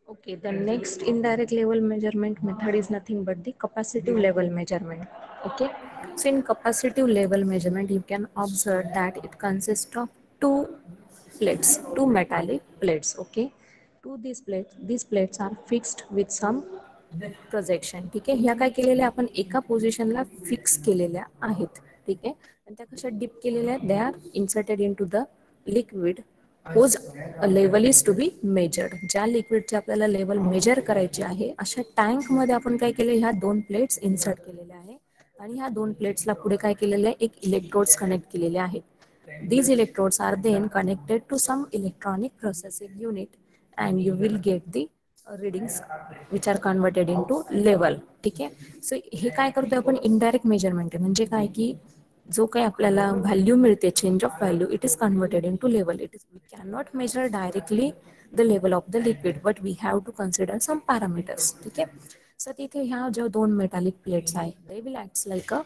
Okay, the next indirect level measurement method is nothing but the capacitive level measurement. Okay, so in capacitive level measurement, you can observe that it consists of two plates, two metallic plates. Okay, these plates are fixed with some projection. ठीक आहे, ह्या काय केलेल्या आपण एका पोझिशनला fix केलेल्या आहेत. ठीक आहे, आणि त्या कशा डिप केलेल्या आहेत, they are inserted into the liquid whose level is to be measured. ज्या लिक्विडचे आपल्याला लेवल मेजर करायचे आहे अशा टँकमध्ये आपण काय केलं, ह्या दोन प्लेट्स इन्सर्ट केलेल्या आहे आणि ह्या दोन प्लेट्सला पुढे काय केलेलं आहे, एक इलेक्ट्रोड्स कनेक्ट केलेले आहेत. These electrodes are then connected to some electronic processing unit and you will get the readings which are converted into level. ठीक आहे, सो हे काय करतोय आपण, इनडायरेक्ट मेजरमेंट आहे. म्हणजे काय की जो काही आपल्याला व्हॅल्यू मिळते, change of value, it is converted into level. It is we can not measure directly the level of the liquid but we have to consider some parameters. ठीक आहे, सो तिथे ह्या ज्या दोन मेटालिक प्लेट्स आहे, they will act like a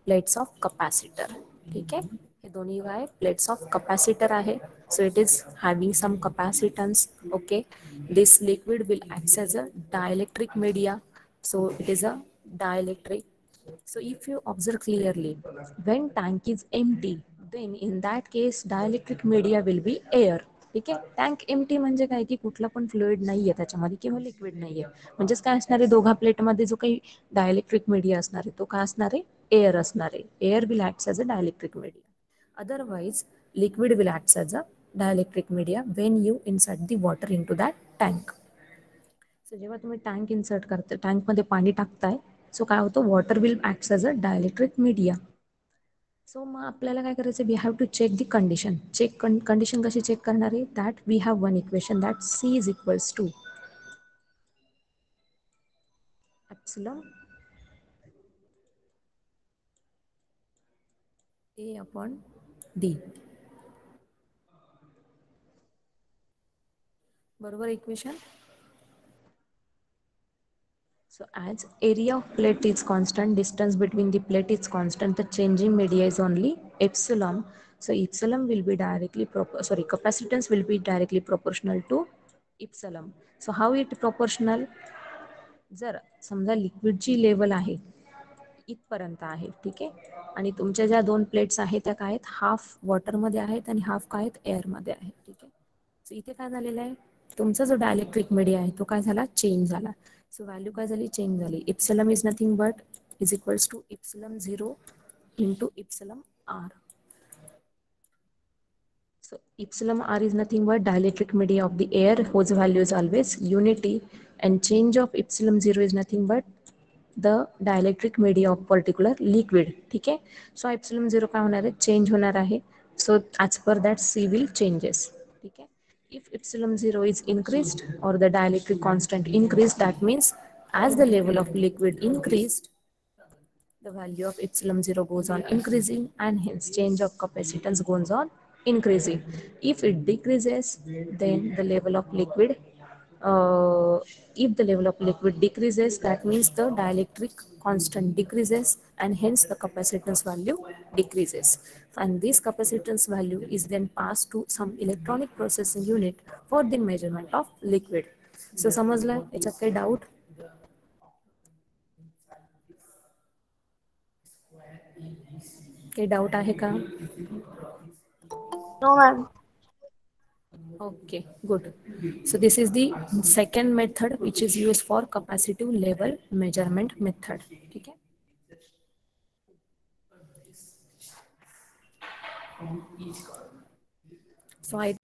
plates of capacitor. ठीक आहे, हे दोन्ही काय प्लेट्स ऑफ कपॅसिटर आहे. So it is having some capacitance. Okay, this liquid will act as a dielectric media, so it is a dielectric. So if you observe clearly, when tank is empty, then in that case dielectric media will be air. ठीक आहे, tank empty म्हणजे काय की कुठला पण fluid नाहीये त्याच्यामध्ये किंवा लिक्विड नाहीये. म्हणजेच काय असणार आहे, दोघा प्लेटमध्ये जो काही डायलेक्ट्रिक मीडिया असणार आहे तो काय असणार आहे, एअर असणार आहे. Air will act as a dielectric media. Otherwise, liquid will act as a dielectric media when you insert the water into that tank. So जेव्हा तुम्ही टँक इन्सर्ट करता, टँकमध्ये पाणी टाकताय, सो काय होतं, water will act as a dielectric media. So मग आपल्याला काय करायचं, we have to check the condition. Condition कशी चेक करणार आहे, that we have one equation that C is equals to epsilon A upon D. बरोबर equation. So as area of plate is constant, distance between the plate is constant, the changing media is only epsilon. So epsilon will be directly capacitance will be directly proportional to epsilon. So how it proportional? जर समजा लिक्विडची level आहे इथपर्यंत आहे, ठीक आहे, आणि तुमच्या ज्या दोन प्लेट्स आहेत त्या काय आहेत, हाफ वॉटरमध्ये आहेत आणि हाफ काय आहेत, एअरमध्ये आहेत. ठीक आहे, सो इथे काय झालेलं आहे, तुमचा जो डायलेक्ट्रिक मीडिया आहे तो काय झाला, चेंज झाला. सो व्हॅल्यू काय झाली, चेंज झाली. Epsilon is nothing but is equals to epsilon 0 into epsilon r. So epsilon r is nothing but dielectric media of the air whose value is always unity, and change of epsilon 0 is nothing but the dielectric media of particular liquid. ठीक आहे, so epsilon 0 काय होणार आहे, change होणार आहे. So as per that C will changes. ठीक आहे, if epsilon 0 is increased or the dielectric constant increased, that means as the level of liquid increased, the value of epsilon 0 goes on increasing and hence change of capacitance goes on increasing. If it decreases, then the level of liquid, uh, if the level of liquid decreases, that means the dielectric constant decreases and hence the capacitance value decreases. And this capacitance value is then passed to some electronic processing unit for the measurement of liquid. So समजलं याच्यात काही doubt? काही doubt आहे का? No, ma'am. Okay, good. So this is the second method which is used for capacitive level measurement method. ठीक है? So I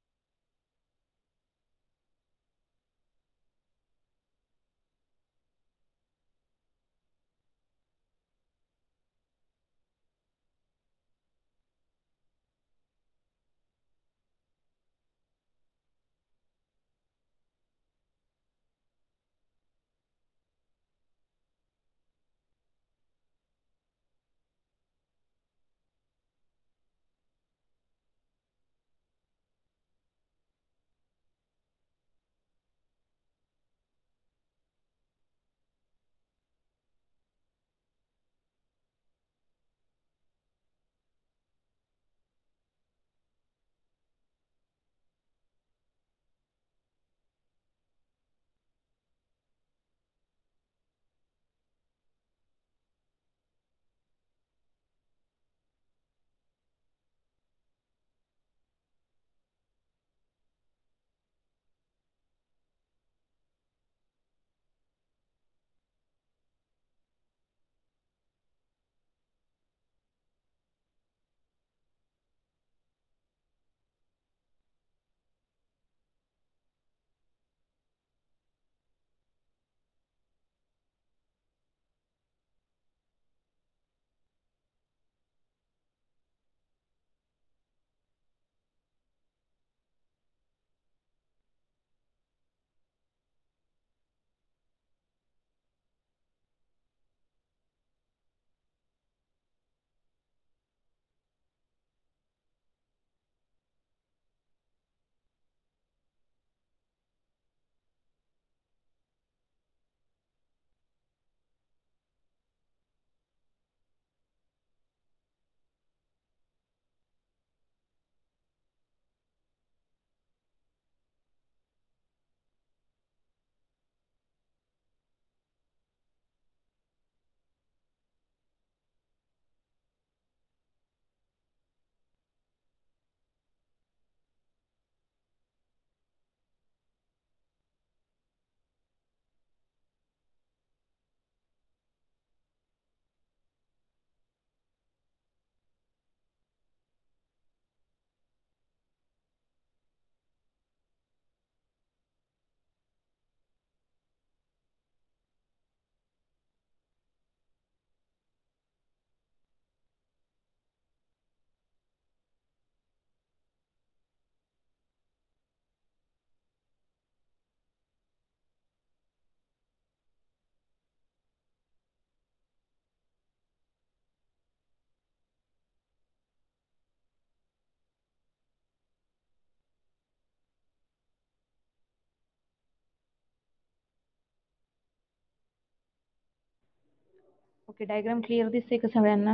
okay, diagram clear दिसते का सगळ्यांना?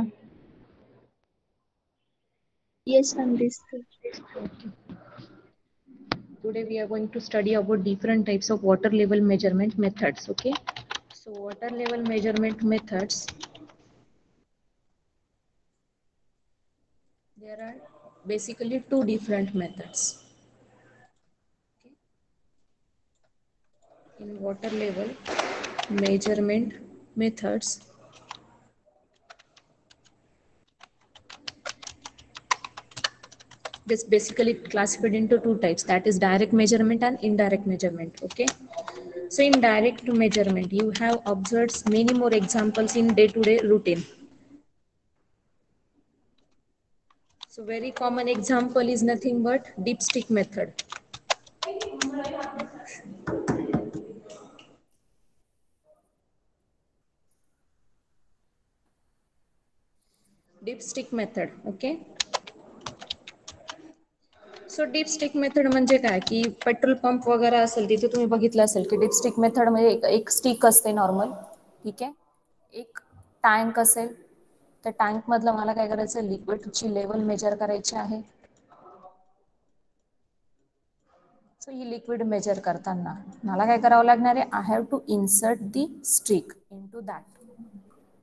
Yes, ma'am, this. Today we are going to study about different types of water level measurement methods. Okay, so water level measurement methods, there are basically two different methods. Okay. In water level measurement methods, this basically classified into two types, that is direct measurement and indirect measurement. Okay, so in direct measurement you have observed many more examples in day-to-day routine. So very common example is nothing but dipstick method. Dipstick method. Okay, so dipstick method म्हणजे काय की petrol pump वगैरे असेल तिथे तुम्ही बघितलं असेल की डिपस्टिक मेथड म्हणजे एक स्टिक असते नॉर्मल, ठीक आहे, एक टँक असेल, त्या टँक मधलं मला काय करायचं, लिक्विडची लेवल मेजर करायची आहे. सो ही लिक्विड मेजर करताना मला काय करावं लागणार आहे, I have to insert the stick into that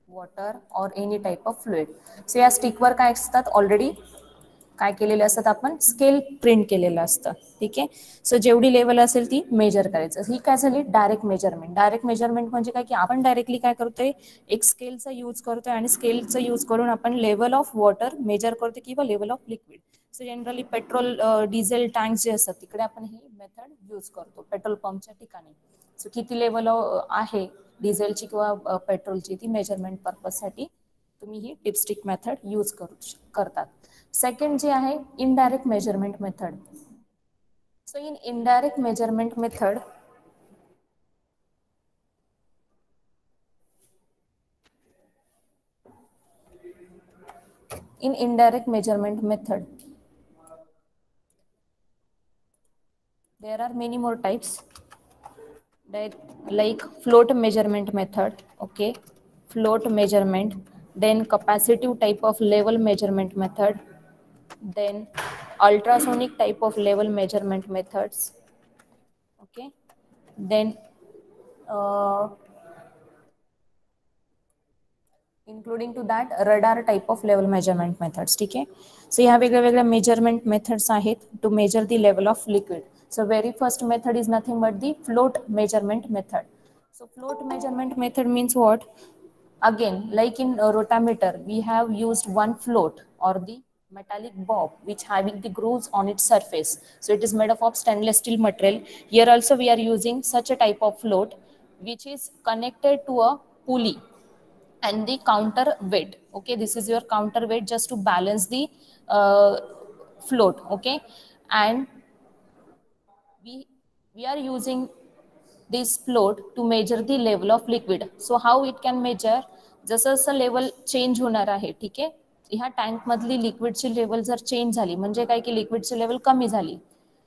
water or any type of fluid. So या स्टिकवर काय असतात, ऑलरेडी काय केलेले असतात, आपण स्केल प्रिंट केलेलं असतं, ठीक आहे. सो जेवढी लेवल असेल ती मेजर करायचं. ही काय झाली डायरेक्ट मेजरमेंट. डायरेक्ट मेजरमेंट म्हणजे काय की आपण डायरेक्टली काय करतोय, एक स्केलचा यूज करतोय आणि स्केलचा यूज करून आपण लेवल ऑफ वॉटर मेजर करतोय किंवा level of liquid. So generally petrol diesel tank जे असतात तिकडे आपण ही मेथड यूज करतो पेट्रोल पंपच्या ठिकाणी. सो किती लेवल आहे डिझेलची किंवा पेट्रोलची, ती मेजरमेंट पर्पजसाठी तुम्ही ही डिपस्टिक मेथड यूज करतात. सेकंड जे आहे indirect measurement method. So in indirect measurement method there are many more types, like float measurement method. Okay, float measurement, then capacitive type of level measurement method, then ultrasonic type of level measurement methods. Okay, then including to that radar type of level measurement methods. ठीक आहे, so ह्या वेगळ्या वेगळ्या measurement methods आहेत to measure the level of liquid. So very first method is nothing but the float measurement method. So float measurement method means what? Again, like in rotameter, we have used one float or the metallic bob which having the grooves on its surface. So it is made up of stainless steel material. Here also we are using such a type of float which is connected to a pulley and the counter weight. Okay, this is your counter weight just to balance the float. Okay, and we are using this float to measure the level of liquid. So how it can measure, जसं जसं level change होणार आहे, ठीक आहे, ह्या tank मधली लिक्विडची level जर change झाली म्हणजे काय की लिक्विडची लेवल कमी झाली,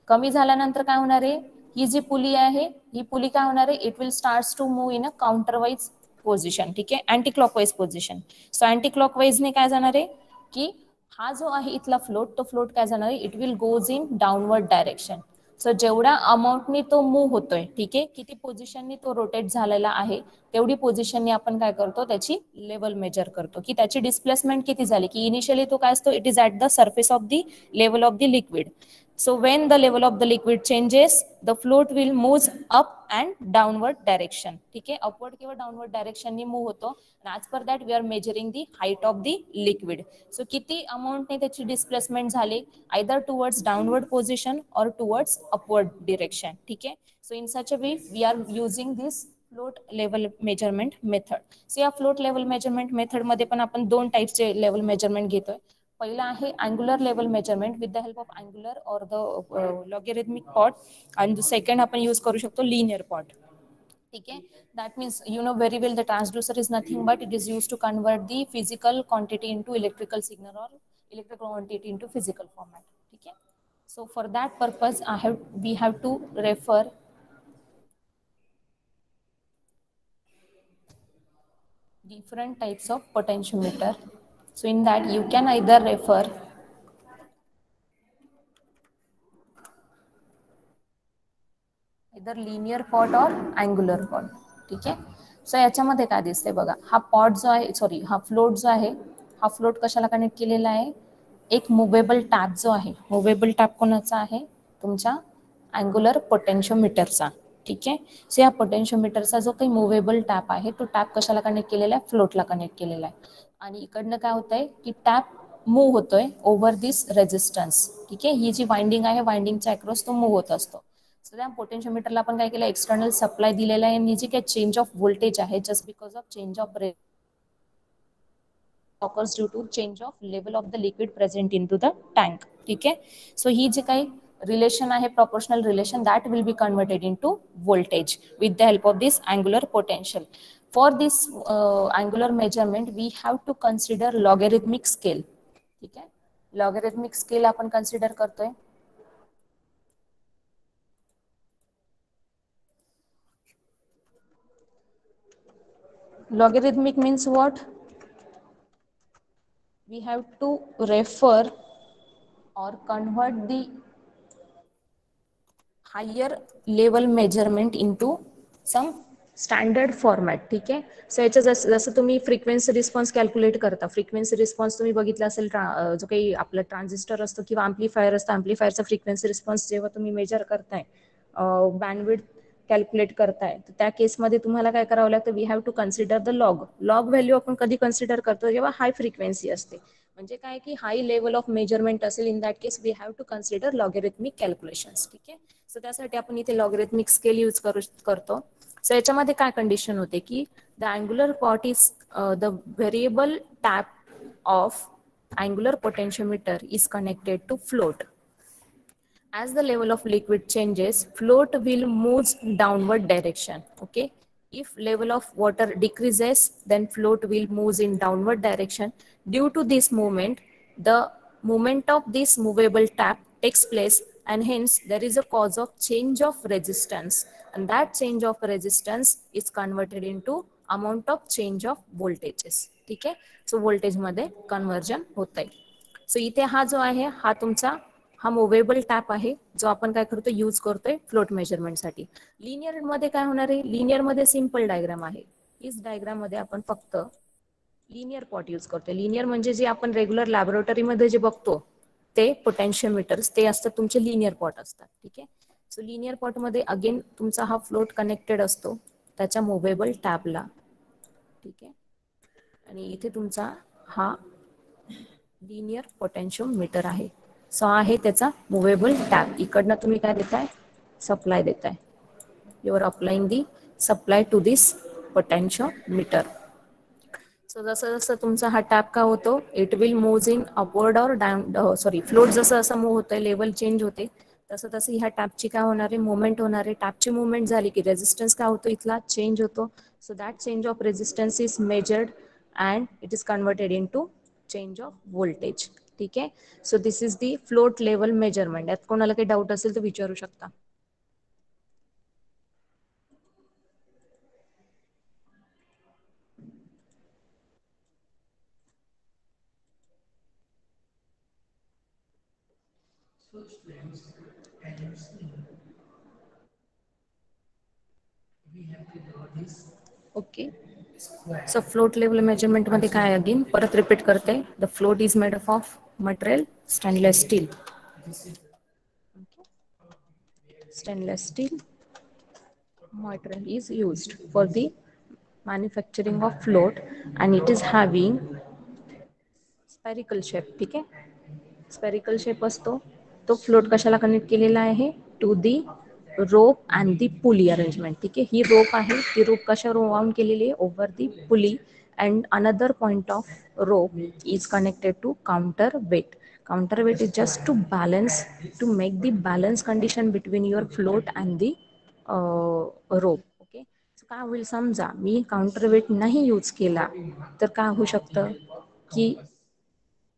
कमी झाल्यानंतर काय होणार आहे, ही जी पुली आहे ही पुली काय होणार आहे, it will start to move in a counterwise position. ठीक आहे, anti clockwise position. So anti क्लॉकवाइजने काय जाणार आहे की हा जो आहे इथला फ्लोट, तो फ्लोट काय जाणार आहे, it will goes in downward direction. So जेवढ्या अमाऊंटनी तो मूव्ह होतोय, ठीक आहे, किती पोझिशननी तो रोटेट झालेला आहे तेवढी पोझिशननी आपण काय करतो, त्याची लेवल मेजर करतो की त्याची डिस्प्लेसमेंट किती झाली. की इनिशियली तो काय असतो, it is at the surface of the level of the liquid. So when the level of the liquid changes, the float will move up and downward direction. ठीक आहे, upward किंवा downward direction ने move होतो. And as per that we are measuring the height of the liquid. So किती amount ने त्याची displacement झाली, either towards downward position or towards upward direction. ठीक आहे, so in such a way we are using this float level measurement method. So या float level measurement method मध्ये पण आपण दोन टाइप्सचे लेवल मेजरमेंट घेतोय. पहिला आहे angular level measurement with the help of angular or the logarithmic pot, आणि second आपण यूज करू शकतो लिनियर पॉट. ठीक आहे, that means you know very well the transducer is nothing but it is use to convert the physical quantity into electrical signal और electrical quantity into physical format. ठीक आहे, so for that purpose we have to refer different types of potentiometer. So in that you can either refer either linear pot or angular pot. ठीक आहे. So याच्यामध्ये काय दिसतंय बघा, हा pot जो आहे, सॉरी हा फ्लोट जो आहे, हा फ्लोट कशाला कनेक्ट केलेला आहे, एक मुव्हेबल टॅप जो आहे, मुव्हेबल टॅप कोणाचा आहे, तुमच्या अँग्युलर पोटेन्शियोमीटरचा. ठीक आहे. सो या पोटेन्शियोमीटरचा जो काही मुव्हेबल टॅप आहे तो टॅप कशाला कनेक्ट केलेला आहे, फ्लोटला कनेक्ट केलेला आहे. आणि इकडनं काय होतंय की टॅप मूव्ह होतोय ओव्हर दिस रेझिस्टन्स. ठीक आहे. ही जी वाइंडिंग आहे, वाइंडिंगच्या अक्रॉस तो मूव्ह होत असतो. सो त्या पोटेन्शियोमीटरला आपण काय केलं, एक्सटर्नल सप्लाय दिलेला आहे आणि जी काही चेंज ऑफ व्होल्टेज आहे just because of change of occurs due to change of level of the liquid present into the tank. ठीक आहे. सो ही जी काही रिलेशन आहे, proportional relation, that will be converted into voltage with the help of this angular potential. For this angular measurement we have to consider logarithmic scale. ठीक आहे. logarithmic scale आपण consider करतोय. Logarithmic means what? We have to refer or convert the higher level measurement into some standard format. ठीक आहे. So याच्या जसं तुम्ही frequency response calculate करता, फ्रिक्वेन्सी रिस्पॉन्स तुम्ही बघितला असेल, जो काही आपलं ट्रान्झिस्टर असतो किंवा अँप्लिफायर असतं, अँप्लिफायरचा फ्रिक्वेन्सी रिस्पॉन्स जेव्हा तुम्ही मेजर करताय, बँडविड्थ कॅल्क्युलेट करताय, तर त्या केसमध्ये तुम्हाला काय करावं लागतं, we have to consider the log value. आपण कधी कन्सिडर करतो, जेव्हा हाय फ्रिक्वेन्सी असते, म्हणजे काय की हाय लेवल ऑफ मेजरमेंट असेल, in that case we have to consider logarithmic calculations. ठीक आहे. सो त्यासाठी आपण इथे लॉगरिथमिक स्केल यूज करतो. सो याच्यामध्ये काय कंडिशन होते की the angular pot is the variable tap of angular potentiometer is connected to float. As the level of liquid changes, float will move downward direction. Okay. If level of water decreases, then float will move in downward direction. Due to this movement, the movement of this movable tap takes place, and hence there is a cause of change of resistance, and that change of resistance is converted into amount of change of voltages. ठीक आहे. So voltage मध्ये conversion होत आहे. So इथे हा जो आहे, हा तुमचा हा मुव्हेबल टॅप आहे, जो आपण काय करतो, यूज करतोय फ्लोट मेजरमेंटसाठी. लिनियर मध्ये काय होणार आहे, लिनियर मध्ये सिंपल डायग्राम आहे. इस डायग्राम मध्ये आपण फक्त लिनियर पॉट यूज करतोय. लिनियर म्हणजे जे आपण रेग्युलर लॅबोरेटरीमध्ये जे बघतो ते पोटेन्शियोमीटर्स, ते असतात तुमचे लिनियर पॉट असतात. ठीक आहे. सो लिनियर पॉट मध्ये अगेन तुमचा हा फ्लोट कनेक्टेड असतो त्याच्या मुव्हेबल टॅबला. ठीक आहे. आणि इथे तुमचा हा लिनियर पोटेन्शियोमीटर आहे. सो आहे त्याचा मुव्हेबल टॅप. इकडनं तुम्ही काय देताय, सप्लाय देताय. You are applying the supply to this potentiometer. So जसं जसं तुमचा हा टॅप का होतो, it will move in upward or down, sorry float जसं जसं मूव्ह होतंय, लेवल चेंज होते, तसं तसं ह्या टॅपची काय होणार आहे, मुवमेंट होणार आहे. टॅपची मुवमेंट झाली की रेझिस्टन्स काय होतो, इथला चेंज होतो. So that change of resistance is measured and it is converted into change of voltage. ठीक आहे. So this is the float level measurement. यात कोणाला काही डाऊट असेल तर विचारू शकता. Okay. So float level measurement मध्ये काय, अगेन परत रिपीट करते, the float is made up of material stainless steel. Stainless steel material is used for the manufacturing of float, and it is having spherical shape. ठीक आहे. Spherical shape असतो तो. Float कशाला connect केलेला आहे, to the rope and the pulley arrangement. ठीक आहे. ही रोप आहे, ती रोप कशावर वाउंड केलेली आहे, over the pulley, and another point of rope is connected to counterweight. Counterweight is just to balance, to make the balance condition between your float and the rope. Okay. So काय होईल, समजा मी counterweight नाही use केला तर काय होऊ शकतं की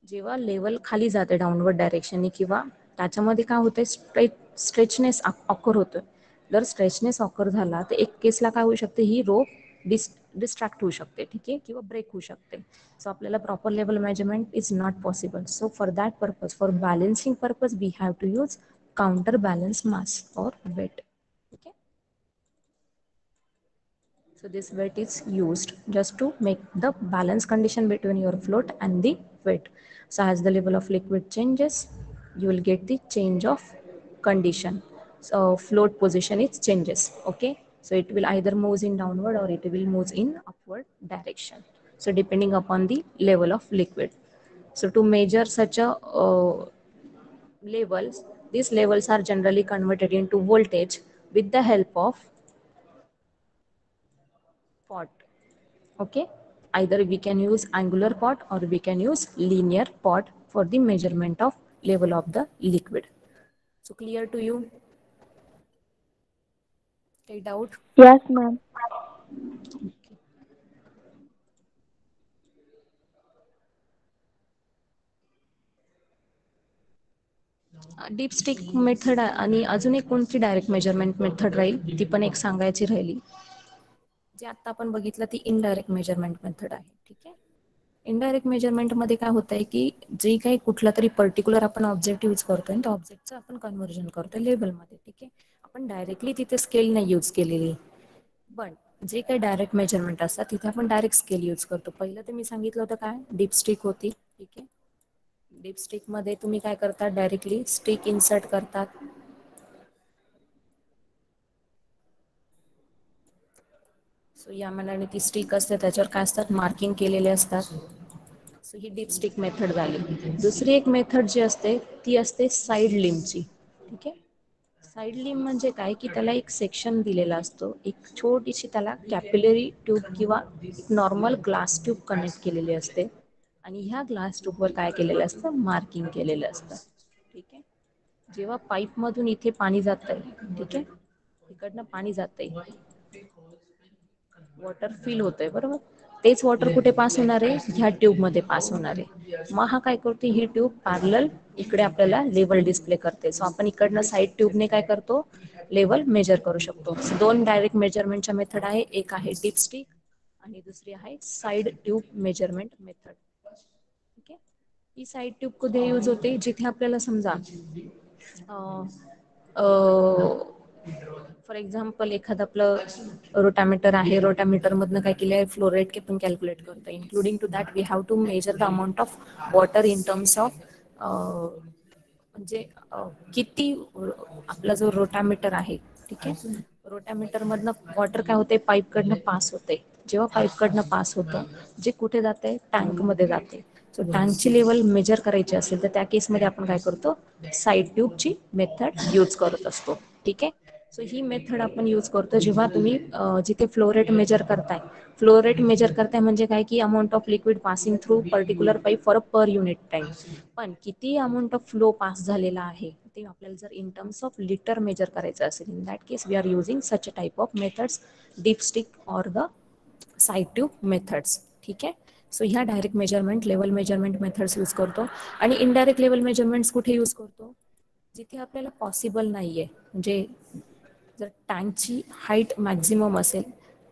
जेव्हा लेवल खाली जाते डाऊनवर्ड डायरेक्शनने, किंवा त्याच्यामध्ये काय होतंय, स्ट्रेचनेस ऑकर होतोय. जर स्ट्रेचनेस ऑकर झाला तर एक केसला काय होऊ शकते, ही रोप डिस्ट्रॅक्ट होऊ शकते, ठीक आहे, किंवा ब्रेक होऊ शकते. सो आपल्याला proper level measurement is not possible. So for that purpose, for balancing purpose, we have to use counter balance mass or weight. Okay, so this weight is used just to make the balance condition between your float and the weight. So as the level of liquid changes, you will get the change of condition. So float position it changes. Okay, so it will either moves in downward or it will moves in upward direction, so depending upon the level of liquid. So to measure such a levels, these levels are generally converted into voltage with the help of pot. Okay, either we can use angular pot or we can use linear pot for the measurement of level of the liquid. So clear to you? Any doubt? Yes, ma'am. Deep stick method आणि अजून एक कोणती direct measurement method राहील ती पण एक सांगायची राहिली, जे आता आपण बघितलं ती इनडायरेक्ट मेजरमेंट मेथड आहे. ठीक आहे, इनडायरेक्ट मेजरमेंटमध्ये काय होत आहे की जे काही कुठला तरी पर्टिक्युलर आपण ऑब्जेक्ट यूज करतोय त्या ऑब्जेक्टचं आपण कन्व्हर्जन करतोय लेवलमध्ये. ठीक आहे, आपण डायरेक्टली तिथे स्केल नाही यूज केलेली, पण जे काही डायरेक्ट मेजरमेंट असतात तिथे आपण डायरेक्ट स्केल यूज करतो. पहिलं तर मी सांगितलं होतं काय, डीपस्टिक होती. ठीक आहे, डीपस्टिक मध्ये तुम्ही काय करता, डायरेक्टली स्टिक इन्सर्ट करतात. सो या मनाने ती स्टिक असते त्याच्यावर काय असतात, मार्किंग केलेले असतात. सो ही डीपस्टिक मेथड झाली. दुसरी एक मेथड जी असते ती असते साईड लिमची. ठीक आहे, साईड लिम म्हणजे काय की त्याला एक सेक्शन दिलेला असतो, एक छोटीशी त्याला कॅपिलरी ट्यूब किंवा नॉर्मल ग्लास ट्यूब कनेक्ट केलेली असते आणि ह्या ग्लास ट्यूबवर काय केलेलं असतं, मार्किंग केलेलं असतं. ठीक आहे, जेव्हा पाईप मधून इथे पाणी जात आहे, ठीक आहे, इकडनं पाणी जात आहे, वॉटर फिल होतंय बरोबर, तेच वॉटर कुठे पास होणार आहे, ह्या ट्यूब मध्ये पास होणार आहे. मग हा काय करतो, ही ट्यूब पॅरलल इकडे आपल्याला लेवल डिस्प्ले करते. सो आपण इकडनं साईड ट्यूबने काय करतो, लेवल मेजर करू शकतो. दोन डायरेक्ट मेजरमेंटच्या मेथड आहे, एक आहे डीपस्टिक आणि दुसरी आहे साईड ट्यूब मेजरमेंट मेथड. ठीक आहे, ही साईड ट्यूब कुठे यूज होते, जिथे आपल्याला समजा फॉर एक्झाम्पल एखादं आपलं रोटामीटर आहे, रोटामीटर मधनं काय केलं आहे, फ्लो रेट पण कॅल्क्युलेट करतो. Including to that we have to measure the amount of water in terms of म्हणजे किती आपला जो रोटामीटर आहे, ठीक आहे, रोटामीटर मधनं वॉटर काय होते, पाईप कडनं पास होते. जेव्हा पाईप कडनं पास होतं, जे कुठे जाते, टँक मध्ये जाते. सो टँकची लेवल मेजर करायची असेल तर त्या केसमध्ये आपण काय करतो, साईड ट्यूबची मेथड यूज करत असतो. ठीक आहे, सो ही मेथड आपण यूज करतो जेव्हा तुम्ही जिथे फ्लो रेट मेजर करताय. फ्लो रेट मेजर करताय म्हणजे काय की amount of liquid passing through particular pipe for a per unit time. पण किती अमाऊंट ऑफ फ्लो पास झालेला आहे ते आपल्याला जर in terms of litre measure करायचं असेल, in that case we are using such a type of methods, dipstick और द साईड ट्यूब मेथड्स. ठीक आहे, सो ह्या direct measurement, level measurement methods use करतो. आणि इनडायरेक्ट लेवल मेजरमेंट्स कुठे use करतो, जिथे आपल्याला पॉसिबल नाहीये, म्हणजे जर टँकची हाईट मॅक्झिमम असेल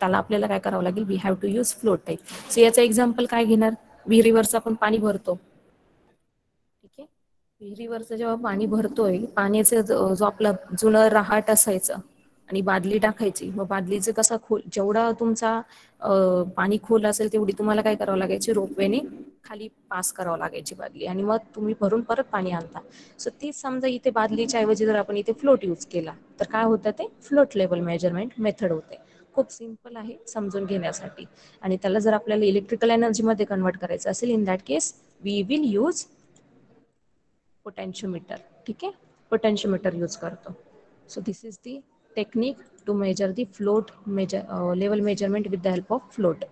त्याला आपल्याला काय करावं लागेल, we have to use float type. So याचं एक्झाम्पल काय घेणार, विहिरीवरचं आपण पाणी भरतो. ठीक आहे, विहिरीवरचं जेव्हा पाणी भरतोय, पाण्याचं जो आपला जुनं रहाट असायचं आणि बादली टाकायची, मग बादलीचं कसा खोल, जेवढा तुमचा पाणी खोल असेल तेवढी तुम्हाला काय करावं लागायची, रोपवेने खाली पास करावं लागायची बादली आणि मग तुम्ही भरून परत पाणी आणता. सो तीच समजा इथे बादलीच्या ऐवजी जर आपण इथे फ्लोट यूज केला तर काय होतं, ते फ्लोट लेवल मेजरमेंट मेथड होते. खूप सिंपल आहे समजून घेण्यासाठी. आणि त्याला जर आपल्याला इलेक्ट्रिकल एनर्जी मध्ये कन्वर्ट करायचं असेल, in that case we will use potentiometer. ठीक आहे, पोटॅन्शियोमीटर यूज करतो. So this is the technique to measure the float level measurement with the help of float.